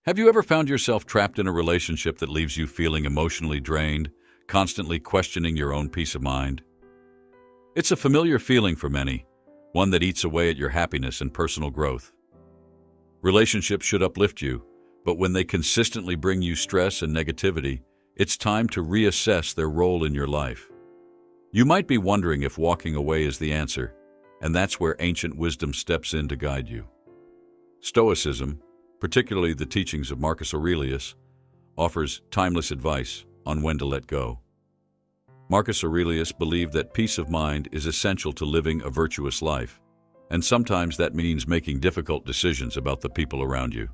Have you ever found yourself trapped in a relationship that leaves you feeling emotionally drained, constantly questioning your own peace of mind? It's a familiar feeling for many, one that eats away at your happiness and personal growth. Relationships should uplift you, but when they consistently bring you stress and negativity, it's time to reassess their role in your life. You might be wondering if walking away is the answer, and that's where ancient wisdom steps in to guide you. Stoicism, particularly the teachings of Marcus Aurelius, offers timeless advice on when to let go. Marcus Aurelius believed that peace of mind is essential to living a virtuous life, and sometimes that means making difficult decisions about the people around you.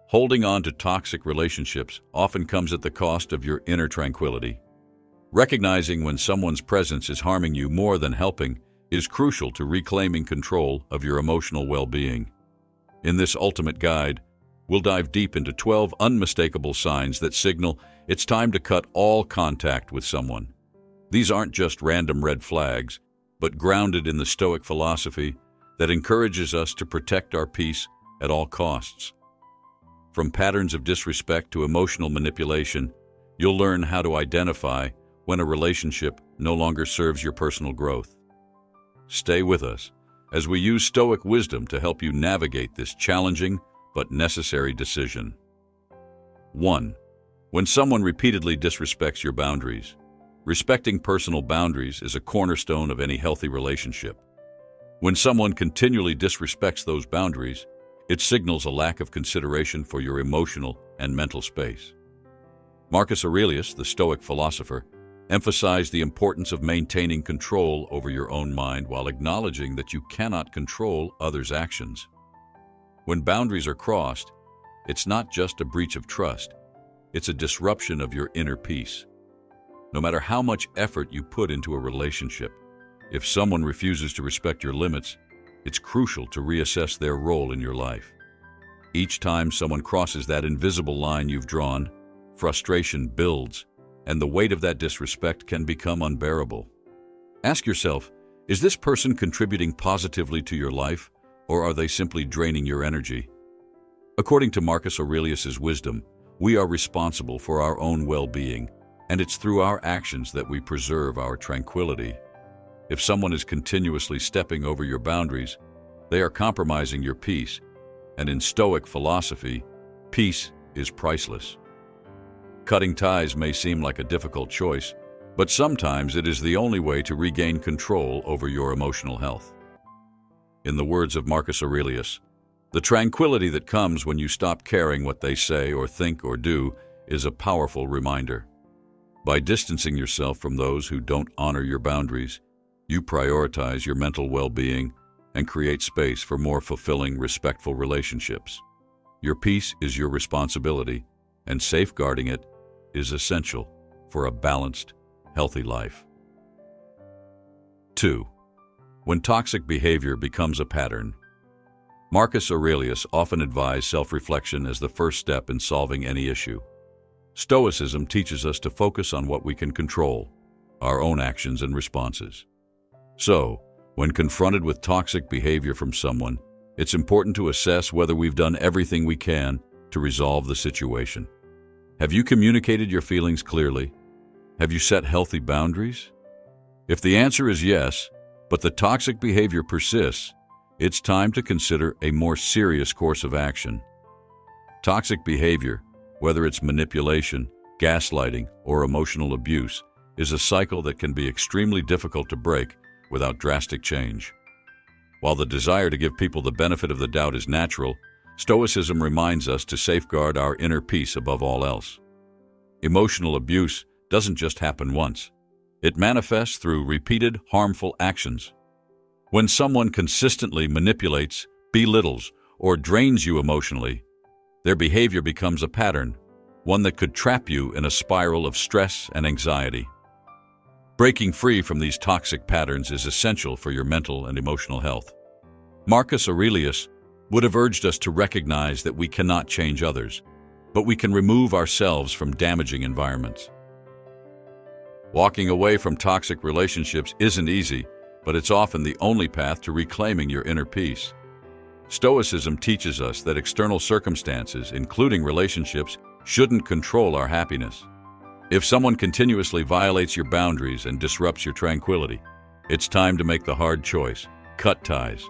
Holding on to toxic relationships often comes at the cost of your inner tranquility. Recognizing when someone's presence is harming you more than helping is crucial to reclaiming control of your emotional well-being. In this ultimate guide, we'll dive deep into 12 unmistakable signs that signal it's time to cut all contact with someone. These aren't just random red flags, but grounded in the Stoic philosophy that encourages us to protect our peace at all costs. From patterns of disrespect to emotional manipulation, you'll learn how to identify when a relationship no longer serves your personal growth. Stay with us as we use Stoic wisdom to help you navigate this challenging but necessary decision. 1. When someone repeatedly disrespects your boundaries. Respecting personal boundaries is a cornerstone of any healthy relationship. When someone continually disrespects those boundaries, it signals a lack of consideration for your emotional and mental space. Marcus Aurelius, the Stoic philosopher, emphasized the importance of maintaining control over your own mind while acknowledging that you cannot control others' actions. When boundaries are crossed, it's not just a breach of trust, it's a disruption of your inner peace. No matter how much effort you put into a relationship, if someone refuses to respect your limits, it's crucial to reassess their role in your life. Each time someone crosses that invisible line you've drawn, frustration builds, and the weight of that disrespect can become unbearable. Ask yourself, is this person contributing positively to your life, or are they simply draining your energy? According to Marcus Aurelius's wisdom, we are responsible for our own well-being, and it's through our actions that we preserve our tranquility. If someone is continuously stepping over your boundaries, they are compromising your peace, and in Stoic philosophy, peace is priceless. Cutting ties may seem like a difficult choice, but sometimes it is the only way to regain control over your emotional health. In the words of Marcus Aurelius, the tranquility that comes when you stop caring what they say or think or do is a powerful reminder. By distancing yourself from those who don't honor your boundaries, you prioritize your mental well-being and create space for more fulfilling, respectful relationships. Your peace is your responsibility, and safeguarding it is essential for a balanced, healthy life. 2. When toxic behavior becomes a pattern. Marcus Aurelius often advised self-reflection as the first step in solving any issue. Stoicism teaches us to focus on what we can control, our own actions and responses. So, when confronted with toxic behavior from someone, it's important to assess whether we've done everything we can to resolve the situation. Have you communicated your feelings clearly? Have you set healthy boundaries? If the answer is yes, but the toxic behavior persists, it's time to consider a more serious course of action. Toxic behavior, whether it's manipulation, gaslighting, or emotional abuse, is a cycle that can be extremely difficult to break without drastic change. While the desire to give people the benefit of the doubt is natural, Stoicism reminds us to safeguard our inner peace above all else. Emotional abuse doesn't just happen once. It manifests through repeated harmful actions. When someone consistently manipulates, belittles, or drains you emotionally, their behavior becomes a pattern, one that could trap you in a spiral of stress and anxiety. Breaking free from these toxic patterns is essential for your mental and emotional health. Marcus Aurelius would have urged us to recognize that we cannot change others, but we can remove ourselves from damaging environments. Walking away from toxic relationships isn't easy, but it's often the only path to reclaiming your inner peace. Stoicism teaches us that external circumstances, including relationships, shouldn't control our happiness. If someone continuously violates your boundaries and disrupts your tranquility, it's time to make the hard choice: cut ties.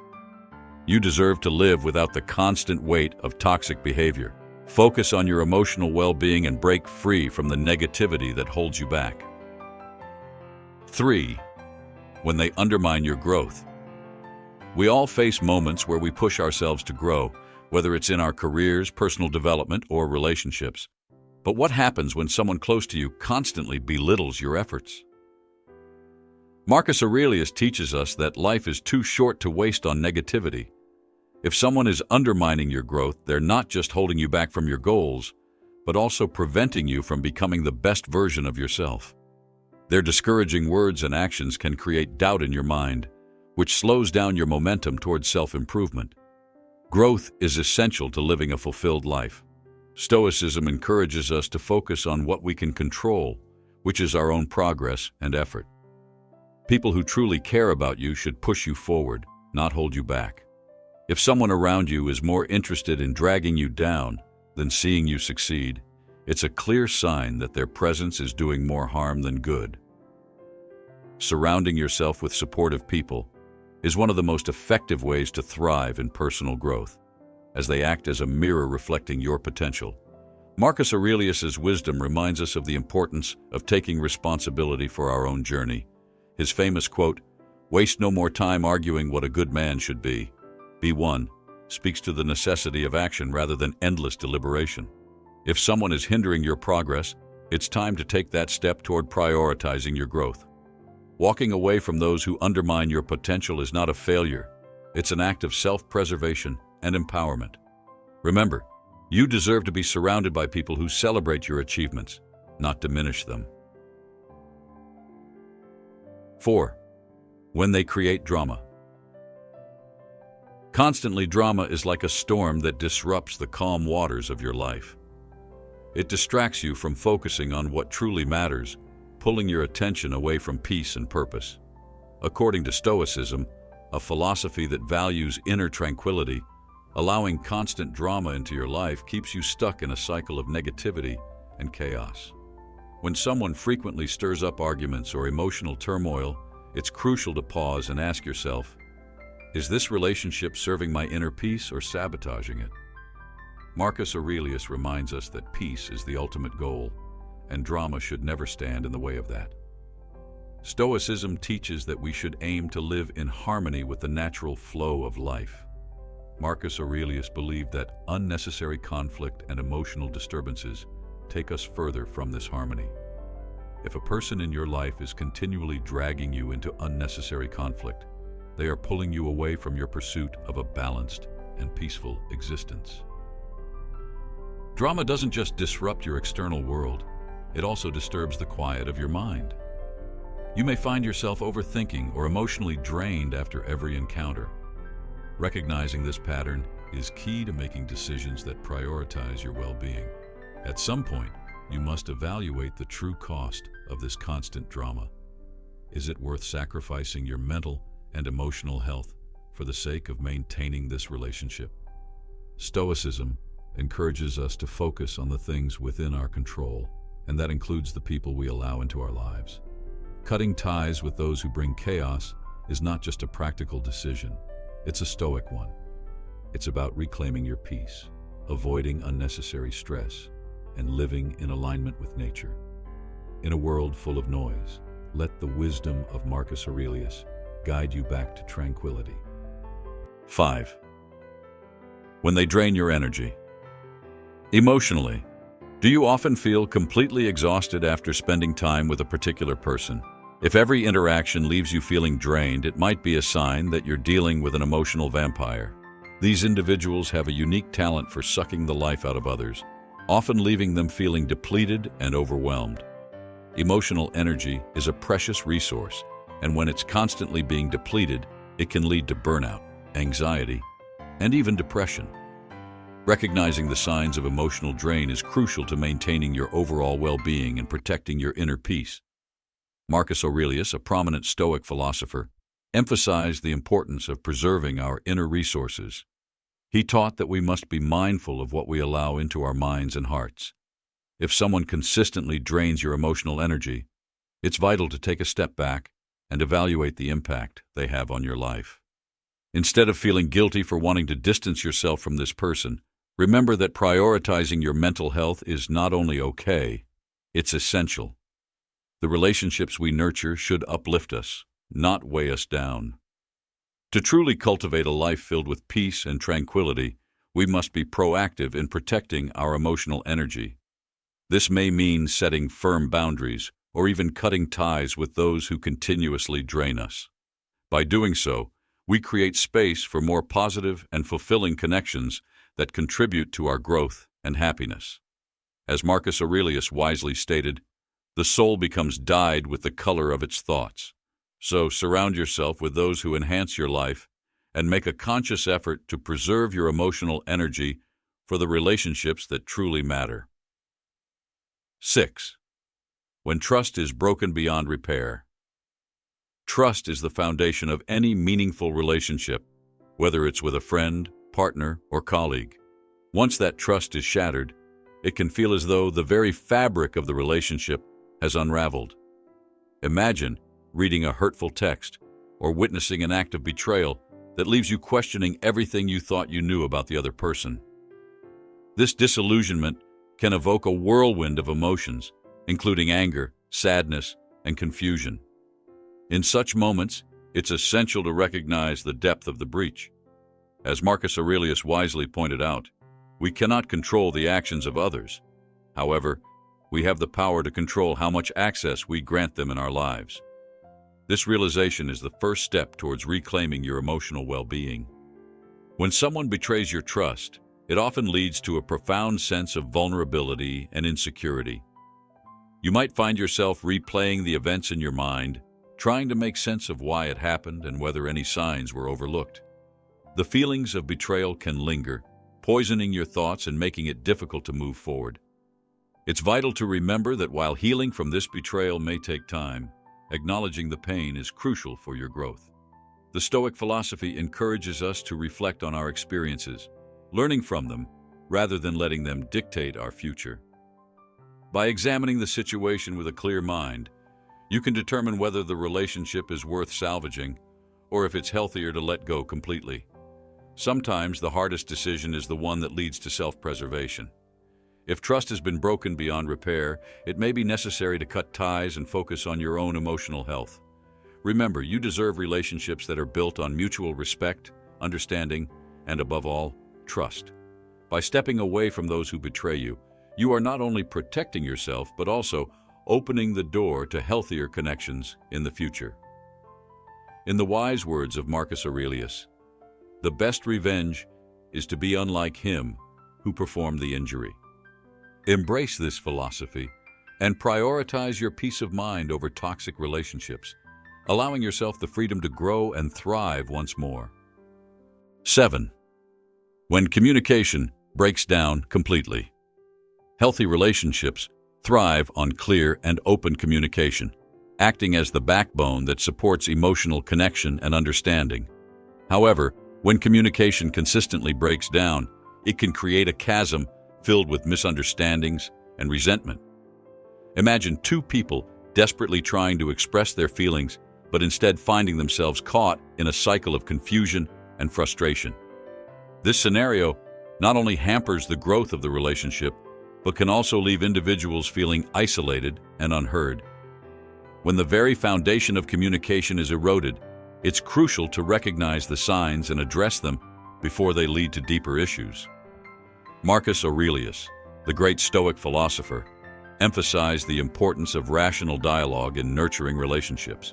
You deserve to live without the constant weight of toxic behavior. Focus on your emotional well-being and break free from the negativity that holds you back. 3. When they undermine your growth. We all face moments where we push ourselves to grow, whether it's in our careers, personal development, or relationships. But what happens when someone close to you constantly belittles your efforts? Marcus Aurelius teaches us that life is too short to waste on negativity. If someone is undermining your growth, they're not just holding you back from your goals, but also preventing you from becoming the best version of yourself. Their discouraging words and actions can create doubt in your mind, which slows down your momentum towards self-improvement. Growth is essential to living a fulfilled life. Stoicism encourages us to focus on what we can control, which is our own progress and effort. People who truly care about you should push you forward, not hold you back. If someone around you is more interested in dragging you down than seeing you succeed, it's a clear sign that their presence is doing more harm than good. Surrounding yourself with supportive people is one of the most effective ways to thrive in personal growth, as they act as a mirror reflecting your potential. Marcus Aurelius's wisdom reminds us of the importance of taking responsibility for our own journey. His famous quote, "Waste no more time arguing what a good man should be. Be one," speaks to the necessity of action rather than endless deliberation. If someone is hindering your progress, it's time to take that step toward prioritizing your growth. Walking away from those who undermine your potential is not a failure. It's an act of self-preservation and empowerment. Remember, you deserve to be surrounded by people who celebrate your achievements, not diminish them. 4. When they create drama. Constantly, drama is like a storm that disrupts the calm waters of your life. It distracts you from focusing on what truly matters, pulling your attention away from peace and purpose. According to Stoicism, a philosophy that values inner tranquility, allowing constant drama into your life keeps you stuck in a cycle of negativity and chaos. When someone frequently stirs up arguments or emotional turmoil, it's crucial to pause and ask yourself, is this relationship serving my inner peace or sabotaging it? Marcus Aurelius reminds us that peace is the ultimate goal, and drama should never stand in the way of that. Stoicism teaches that we should aim to live in harmony with the natural flow of life. Marcus Aurelius believed that unnecessary conflict and emotional disturbances take us further from this harmony. If a person in your life is continually dragging you into unnecessary conflict, they are pulling you away from your pursuit of a balanced and peaceful existence. Drama doesn't just disrupt your external world, it also disturbs the quiet of your mind. You may find yourself overthinking or emotionally drained after every encounter. Recognizing this pattern is key to making decisions that prioritize your well-being. At some point, you must evaluate the true cost of this constant drama. Is it worth sacrificing your mental and emotional health for the sake of maintaining this relationship? Stoicism encourages us to focus on the things within our control, and that includes the people we allow into our lives. Cutting ties with those who bring chaos is not just a practical decision, it's a Stoic one. It's about reclaiming your peace, avoiding unnecessary stress, and living in alignment with nature. In a world full of noise, let the wisdom of Marcus Aurelius guide you back to tranquility. 5. When they drain your energy. Emotionally, do you often feel completely exhausted after spending time with a particular person? If every interaction leaves you feeling drained, it might be a sign that you're dealing with an emotional vampire. These individuals have a unique talent for sucking the life out of others, often leaving them feeling depleted and overwhelmed. Emotional energy is a precious resource, and when it's constantly being depleted, it can lead to burnout, anxiety, and even depression. Recognizing the signs of emotional drain is crucial to maintaining your overall well-being and protecting your inner peace. Marcus Aurelius, a prominent Stoic philosopher, emphasized the importance of preserving our inner resources. He taught that we must be mindful of what we allow into our minds and hearts. If someone consistently drains your emotional energy, it's vital to take a step back and evaluate the impact they have on your life. Instead of feeling guilty for wanting to distance yourself from this person, remember that prioritizing your mental health is not only okay, it's essential. The relationships we nurture should uplift us, not weigh us down. To truly cultivate a life filled with peace and tranquility, we must be proactive in protecting our emotional energy. This may mean setting firm boundaries or even cutting ties with those who continuously drain us. By doing so, we create space for more positive and fulfilling connections that contribute to our growth and happiness. As Marcus Aurelius wisely stated, the soul becomes dyed with the color of its thoughts. So surround yourself with those who enhance your life and make a conscious effort to preserve your emotional energy for the relationships that truly matter. 6. When trust is broken beyond repair. Trust is the foundation of any meaningful relationship, whether it's with a friend, partner, or colleague. Once that trust is shattered, it can feel as though the very fabric of the relationship has unraveled. Imagine reading a hurtful text or witnessing an act of betrayal that leaves you questioning everything you thought you knew about the other person. This disillusionment can evoke a whirlwind of emotions, including anger, sadness, and confusion. In such moments, it's essential to recognize the depth of the breach. As Marcus Aurelius wisely pointed out, we cannot control the actions of others. However, we have the power to control how much access we grant them in our lives. This realization is the first step towards reclaiming your emotional well-being. When someone betrays your trust, it often leads to a profound sense of vulnerability and insecurity. You might find yourself replaying the events in your mind, trying to make sense of why it happened and whether any signs were overlooked. The feelings of betrayal can linger, poisoning your thoughts and making it difficult to move forward. It's vital to remember that while healing from this betrayal may take time, acknowledging the pain is crucial for your growth. The Stoic philosophy encourages us to reflect on our experiences, learning from them rather than letting them dictate our future. By examining the situation with a clear mind, you can determine whether the relationship is worth salvaging or if it's healthier to let go completely. Sometimes the hardest decision is the one that leads to self-preservation. If trust has been broken beyond repair, it may be necessary to cut ties and focus on your own emotional health. Remember, you deserve relationships that are built on mutual respect, understanding, and above all, trust. By stepping away from those who betray you, you are not only protecting yourself, but also opening the door to healthier connections in the future. In the wise words of Marcus Aurelius, the best revenge is to be unlike him who performed the injury. Embrace this philosophy and prioritize your peace of mind over toxic relationships, allowing yourself the freedom to grow and thrive once more. 7. When communication breaks down completely. Healthy relationships thrive on clear and open communication, acting as the backbone that supports emotional connection and understanding. However, when communication consistently breaks down, it can create a chasm filled with misunderstandings and resentment. Imagine two people desperately trying to express their feelings, but instead finding themselves caught in a cycle of confusion and frustration. This scenario not only hampers the growth of the relationship, but can also leave individuals feeling isolated and unheard. When the very foundation of communication is eroded, it's crucial to recognize the signs and address them before they lead to deeper issues. Marcus Aurelius, the great Stoic philosopher, emphasized the importance of rational dialogue in nurturing relationships.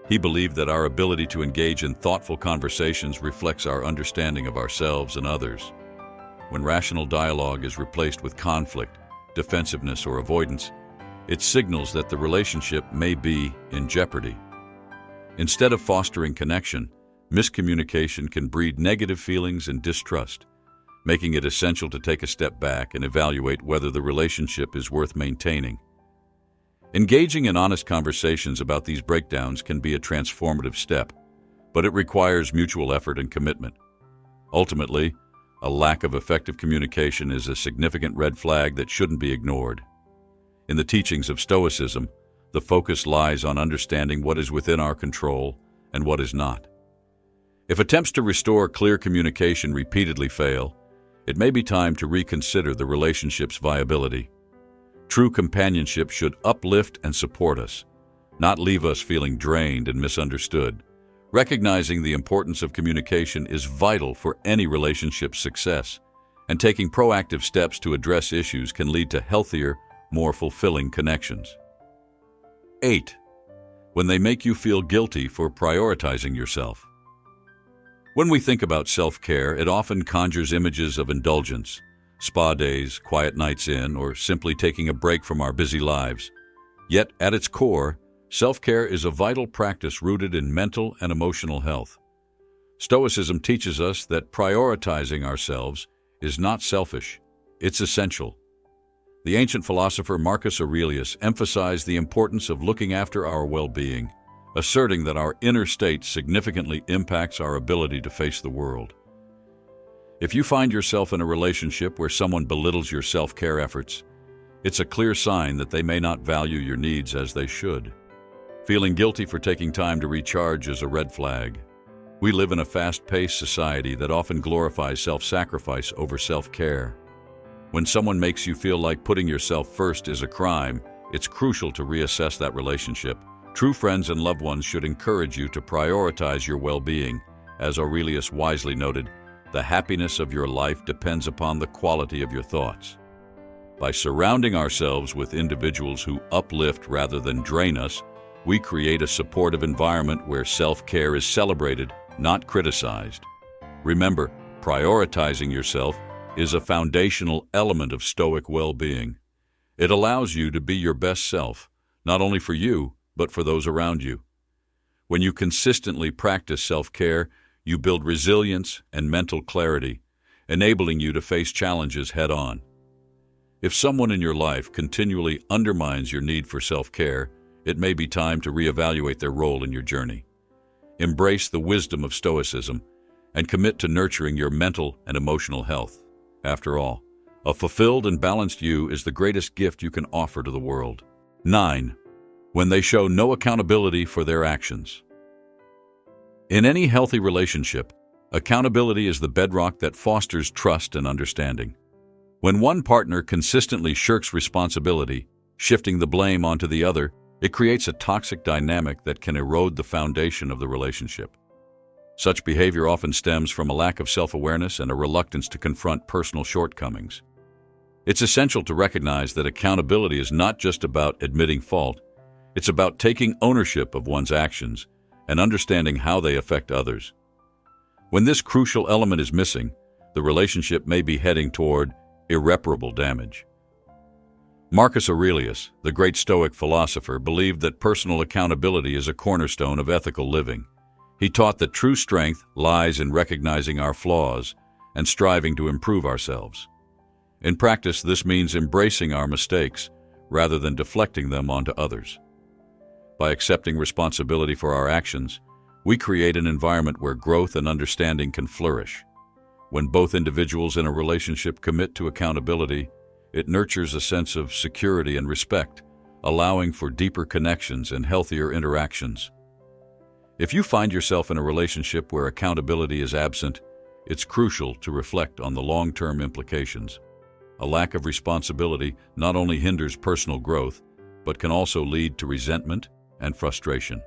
He believed that our ability to engage in thoughtful conversations reflects our understanding of ourselves and others. When rational dialogue is replaced with conflict, defensiveness, or avoidance, it signals that the relationship may be in jeopardy. Instead of fostering connection, miscommunication can breed negative feelings and distrust, making it essential to take a step back and evaluate whether the relationship is worth maintaining. Engaging in honest conversations about these breakdowns can be a transformative step, but it requires mutual effort and commitment. Ultimately, A lack of effective communication is a significant red flag that shouldn't be ignored. In the teachings of Stoicism, the focus lies on understanding what is within our control and what is not. If attempts to restore clear communication repeatedly fail, it may be time to reconsider the relationship's viability. True companionship should uplift and support us, not leave us feeling drained and misunderstood. Recognizing the importance of communication is vital for any relationship's success, and taking proactive steps to address issues can lead to healthier, more fulfilling connections. 8. When they make you feel guilty for prioritizing yourself. When we think about self-care, it often conjures images of indulgence, spa days, quiet nights in, or simply taking a break from our busy lives. Yet, at its core, self-care is a vital practice rooted in mental and emotional health. Stoicism teaches us that prioritizing ourselves is not selfish, it's essential. The ancient philosopher Marcus Aurelius emphasized the importance of looking after our well-being, asserting that our inner state significantly impacts our ability to face the world. If you find yourself in a relationship where someone belittles your self-care efforts, it's a clear sign that they may not value your needs as they should. Feeling guilty for taking time to recharge is a red flag. We live in a fast-paced society that often glorifies self-sacrifice over self-care. When someone makes you feel like putting yourself first is a crime, it's crucial to reassess that relationship. True friends and loved ones should encourage you to prioritize your well-being. As Aurelius wisely noted, the happiness of your life depends upon the quality of your thoughts. By surrounding ourselves with individuals who uplift rather than drain us, we create a supportive environment where self-care is celebrated, not criticized. Remember, prioritizing yourself is a foundational element of Stoic well-being. It allows you to be your best self, not only for you, but for those around you. When you consistently practice self-care, you build resilience and mental clarity, enabling you to face challenges head-on. If someone in your life continually undermines your need for self-care, it may be time to reevaluate their role in your journey. Embrace the wisdom of Stoicism and commit to nurturing your mental and emotional health. After all, a fulfilled and balanced you is the greatest gift you can offer to the world. 9. When they show no accountability for their actions. In any healthy relationship, accountability is the bedrock that fosters trust and understanding. When one partner consistently shirks responsibility, shifting the blame onto the other, it creates a toxic dynamic that can erode the foundation of the relationship. Such behavior often stems from a lack of self-awareness and a reluctance to confront personal shortcomings. It's essential to recognize that accountability is not just about admitting fault. It's about taking ownership of one's actions and understanding how they affect others. When this crucial element is missing, the relationship may be heading toward irreparable damage. Marcus Aurelius, the great Stoic philosopher, believed that personal accountability is a cornerstone of ethical living. He taught that true strength lies in recognizing our flaws and striving to improve ourselves. In practice, this means embracing our mistakes rather than deflecting them onto others. By accepting responsibility for our actions, we create an environment where growth and understanding can flourish. When both individuals in a relationship commit to accountability, it nurtures a sense of security and respect, allowing for deeper connections and healthier interactions. If you find yourself in a relationship where accountability is absent, it's crucial to reflect on the long-term implications. A lack of responsibility not only hinders personal growth, but can also lead to resentment and frustration.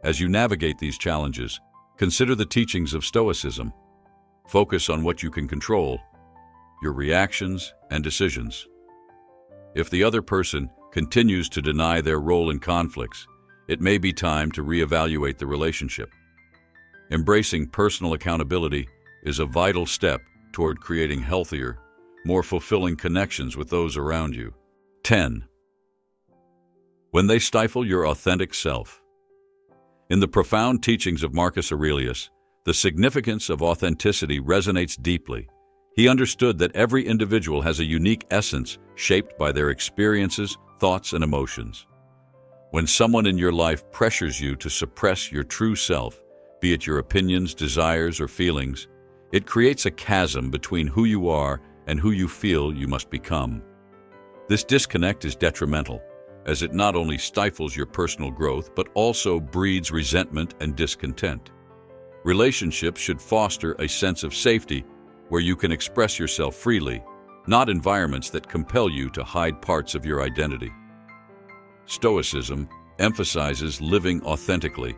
As you navigate these challenges, consider the teachings of Stoicism. Focus on what you can control, your reactions and decisions. If the other person continues to deny their role in conflicts, it may be time to reevaluate the relationship. Embracing personal accountability is a vital step toward creating healthier, more fulfilling connections with those around you. 10. When they stifle your authentic self. In the profound teachings of Marcus Aurelius, the significance of authenticity resonates deeply. He understood that every individual has a unique essence shaped by their experiences, thoughts, and emotions. When someone in your life pressures you to suppress your true self, be it your opinions, desires, or feelings, It creates a chasm between who you are and who you feel you must become. This disconnect is detrimental, as it not only stifles your personal growth but also breeds resentment and discontent. Relationships should foster a sense of safety where you can express yourself freely, not environments that compel you to hide parts of your identity. Stoicism emphasizes living authentically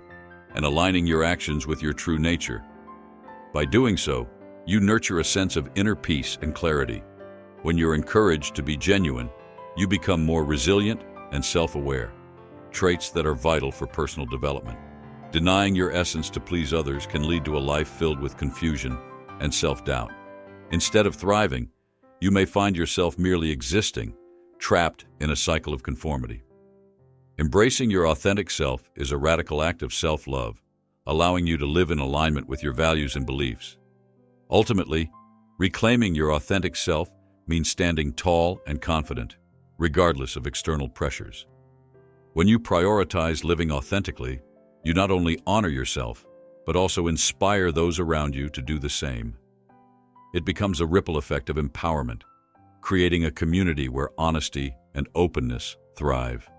and aligning your actions with your true nature. By doing so, you nurture a sense of inner peace and clarity. When you're encouraged to be genuine, you become more resilient and self-aware, traits that are vital for personal development. Denying your essence to please others can lead to a life filled with confusion and self-doubt. Instead of thriving, you may find yourself merely existing, trapped in a cycle of conformity. Embracing your authentic self is a radical act of self-love, allowing you to live in alignment with your values and beliefs. Ultimately, reclaiming your authentic self means standing tall and confident, regardless of external pressures. When you prioritize living authentically, you not only honor yourself, but also inspire those around you to do the same. It becomes a ripple effect of empowerment, creating a community where honesty and openness thrive.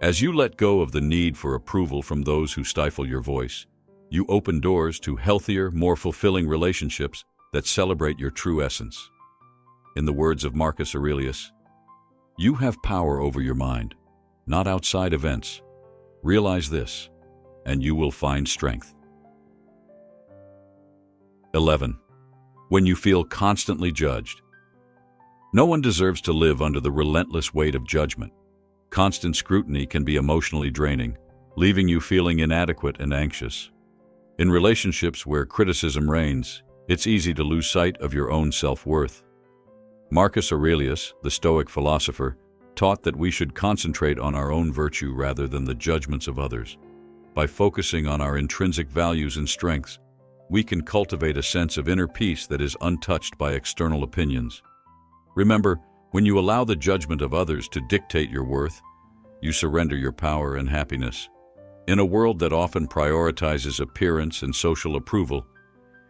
As you let go of the need for approval from those who stifle your voice, you open doors to healthier, more fulfilling relationships that celebrate your true essence. In the words of Marcus Aurelius, "You have power over your mind, not outside events. Realize this, and you will find strength." 11. When you feel constantly judged. No one deserves to live under the relentless weight of judgment. Constant scrutiny can be emotionally draining, leaving you feeling inadequate and anxious. In relationships where criticism reigns, it's easy to lose sight of your own self-worth. Marcus Aurelius, the Stoic philosopher, taught that we should concentrate on our own virtue rather than the judgments of others. By focusing on our intrinsic values and strengths, we can cultivate a sense of inner peace that is untouched by external opinions. Remember, when you allow the judgment of others to dictate your worth, you surrender your power and happiness. In a world that often prioritizes appearance and social approval,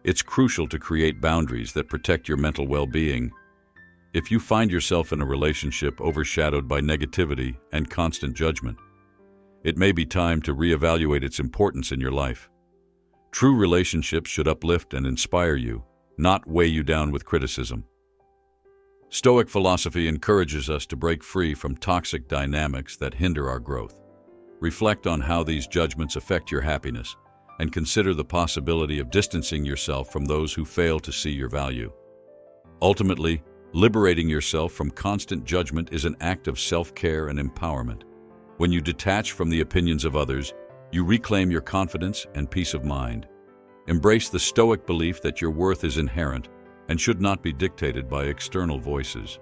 it's crucial to create boundaries that protect your mental well-being. If you find yourself in a relationship overshadowed by negativity and constant judgment, it may be time to reevaluate its importance in your life. True relationships should uplift and inspire you, not weigh you down with criticism. Stoic philosophy encourages us to break free from toxic dynamics that hinder our growth. Reflect on how these judgments affect your happiness, and consider the possibility of distancing yourself from those who fail to see your value. Ultimately, liberating yourself from constant judgment is an act of self-care and empowerment. When you detach from the opinions of others, you reclaim your confidence and peace of mind. Embrace the Stoic belief that your worth is inherent and should not be dictated by external voices.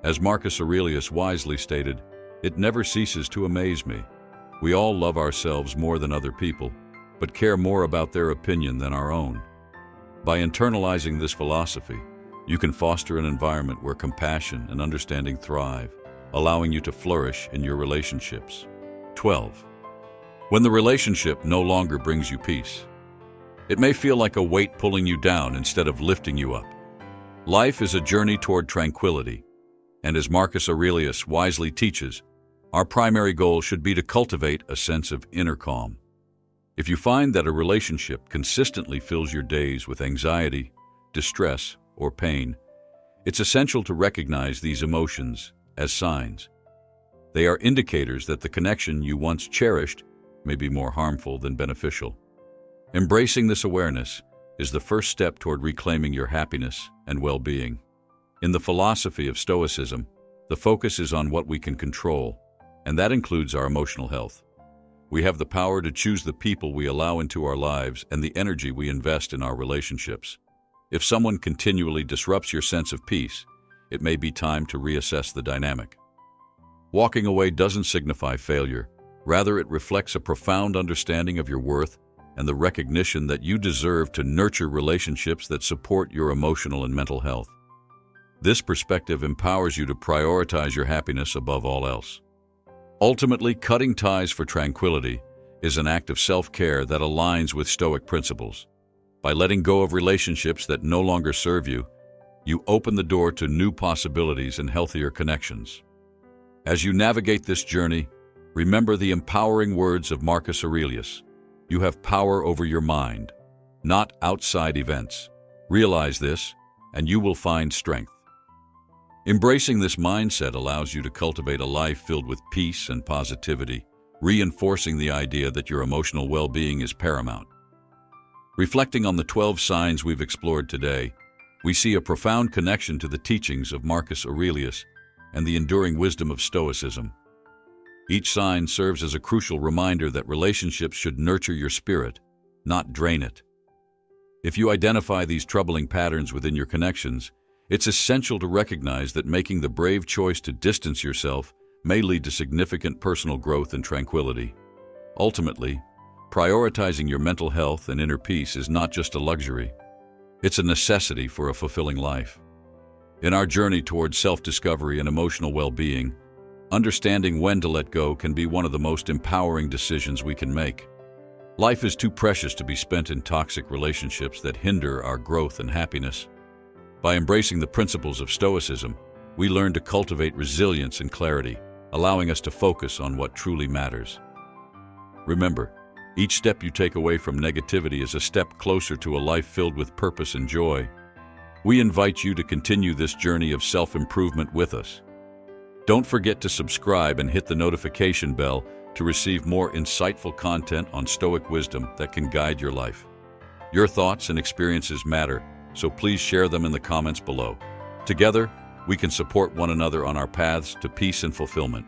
As Marcus Aurelius wisely stated, "It never ceases to amaze me. We all love ourselves more than other people, but care more about their opinion than our own." By internalizing this philosophy, you can foster an environment where compassion and understanding thrive, allowing you to flourish in your relationships. 12. When the relationship no longer brings you peace. It may feel like a weight pulling you down instead of lifting you up. Life is a journey toward tranquility, and as Marcus Aurelius wisely teaches, our primary goal should be to cultivate a sense of inner calm. If you find that a relationship consistently fills your days with anxiety, distress, or pain, it's essential to recognize these emotions as signs. They are indicators that the connection you once cherished may be more harmful than beneficial. Embracing this awareness is the first step toward reclaiming your happiness and well-being. In the philosophy of Stoicism, the focus is on what we can control, and that includes our emotional health. We have the power to choose the people we allow into our lives and the energy we invest in our relationships. If someone continually disrupts your sense of peace, it may be time to reassess the dynamic. Walking away doesn't signify failure. Rather, it reflects a profound understanding of your worth and the recognition that you deserve to nurture relationships that support your emotional and mental health. This perspective empowers you to prioritize your happiness above all else. Ultimately, cutting ties for tranquility is an act of self-care that aligns with Stoic principles. By letting go of relationships that no longer serve you, you open the door to new possibilities and healthier connections. As you navigate this journey, remember the empowering words of Marcus Aurelius. You have power over your mind, not outside events. Realize this, and you will find strength. Embracing this mindset allows you to cultivate a life filled with peace and positivity, reinforcing the idea that your emotional well-being is paramount. Reflecting on the 12 signs we've explored today, we see a profound connection to the teachings of Marcus Aurelius and the enduring wisdom of Stoicism. Each sign serves as a crucial reminder that relationships should nurture your spirit, not drain it. If you identify these troubling patterns within your connections, it's essential to recognize that making the brave choice to distance yourself may lead to significant personal growth and tranquility. Ultimately, prioritizing your mental health and inner peace is not just a luxury. It's a necessity for a fulfilling life. In our journey towards self-discovery and emotional well-being, understanding when to let go can be one of the most empowering decisions we can make. Life is too precious to be spent in toxic relationships that hinder our growth and happiness. By embracing the principles of Stoicism, we learn to cultivate resilience and clarity, allowing us to focus on what truly matters. Remember, each step you take away from negativity is a step closer to a life filled with purpose and joy. We invite you to continue this journey of self-improvement with us. Don't forget to subscribe and hit the notification bell to receive more insightful content on Stoic wisdom that can guide your life. Your thoughts and experiences matter, so please share them in the comments below. Together, we can support one another on our paths to peace and fulfillment.